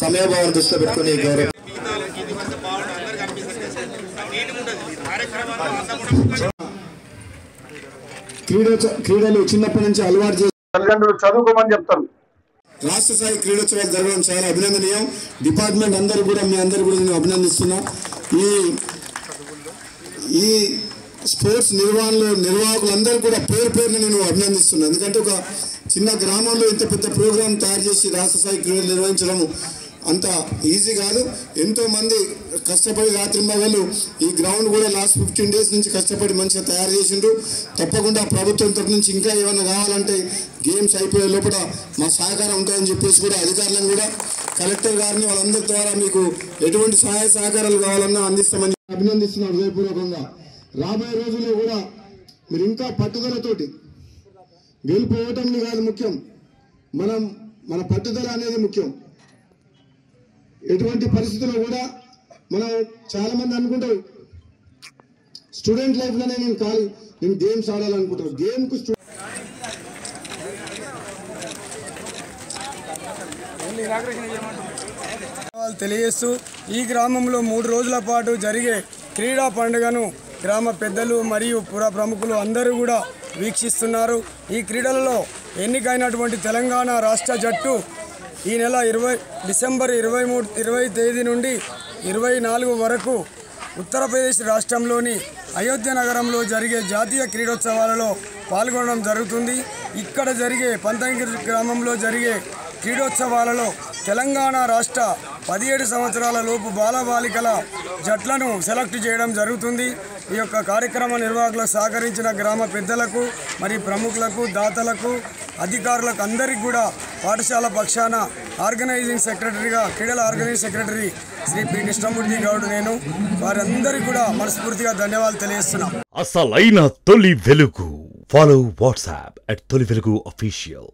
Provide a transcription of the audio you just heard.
సమయభావం దృష్టిలో పెట్టుకుని గౌరవ క్రీడలు చిన్నప్పటి నుంచి అలవాటు చేసి తల్లిదండ్రులు చదువుకోమని చెప్తారు. రాష్ట్ర స్థాయి క్రీడోత్సవాలు జరగడం చాలా అభినందనీయం. డిపార్ట్మెంట్ అందరూ కూడా మీ అందరూ కూడా నేను అభినందిస్తున్నా. ఈ స్పోర్ట్స్ నిర్వాహకులందరూ కూడా పేరుని నేను అభినందిస్తున్నాను. ఎందుకంటే ఒక చిన్న గ్రామంలో ఇంత పెద్ద ప్రోగ్రాం తయారు చేసి రాష్ట్ర స్థాయి క్రీడలు నిర్వహించడం అంత ఈజీ కాదు. ఎంతోమంది కష్టపడి రాత్రి మగళ్ళు ఈ గ్రౌండ్ కూడా లాస్ట్ 15 days నుంచి కష్టపడి మంచిగా తయారు చేసిండ్రు. తప్పకుండా ప్రభుత్వం తరఫు నుంచి ఇంకా ఏమైనా కావాలంటే గేమ్స్ అయిపోయే లోపల మా సహకారం ఉంటుందని చెప్పేసి కూడా అధికారులను కూడా కలెక్టర్ గారిని వాళ్ళందరి ద్వారా మీకు ఎటువంటి సహాయ సహకారాలు కావాలన్నా అందిస్తామని అభినందిస్తున్నాను హృదయపూర్వకంగా. రాబోయే రోజుల్లో కూడా మీరు ఇంకా పట్టుదలతోటి గెలుపు ఓటమి కాదు ముఖ్యం, మన పట్టుదల అనేది ముఖ్యం. ఎటువంటి పరిస్థితుల్లో కూడా మనం చాలా మంది అనుకుంటారు స్టూడెంట్ లైఫ్ లోనే నేను గేమ్స్ ఆడాలనుకుంటారు. గేమ్ కు తెలియజేస్తూ ఈ గ్రామంలో 3 రోజుల పాటు జరిగే క్రీడా పండుగను గ్రామ పెద్దలు మరియు పుర ప్రముఖులు అందరూ కూడా వీక్షిస్తున్నారు. ఈ క్రీడలలో ఎన్నికైనటువంటి తెలంగాణ రాష్ట్ర జట్టు ఈ నెల డిసెంబర్ 20 తేదీ నుండి 24 వరకు ఉత్తరప్రదేశ్ రాష్ట్రంలోని అయోధ్య నగరంలో జరిగే జాతీయ క్రీడోత్సవాలలో పాల్గొనడం జరుగుతుంది. ఇక్కడ జరిగే పంతంగిరి గ్రామంలో జరిగే క్రీడోత్సవాలలో తెలంగాణ రాష్ట్ర 17 సంవత్సరాల లోపు బాలబాలికల జట్లను సెలెక్ట్ చేయడం జరుగుతుంది. ఈ యొక్క కార్యక్రమ నిర్వాహకులకు సహకరించిన గ్రామ పెద్దలకు మరియు ప్రముఖులకు దాతలకు అధికారులకు అందరికీ కూడా పాఠశాల పక్షాన ఆర్గనైజింగ్ సెక్రటరీగా క్రీడల organizing secretary Shri P Krishnamurthy Goud నేను వారందరికీ కూడా మనస్ఫూర్తిగా ధన్యవాదాలు తెలియజేస్తున్నాం. అసలైన తొలి వెలుగు. ఫాలో వాట్సాప్ @తొలి వెలుగు official.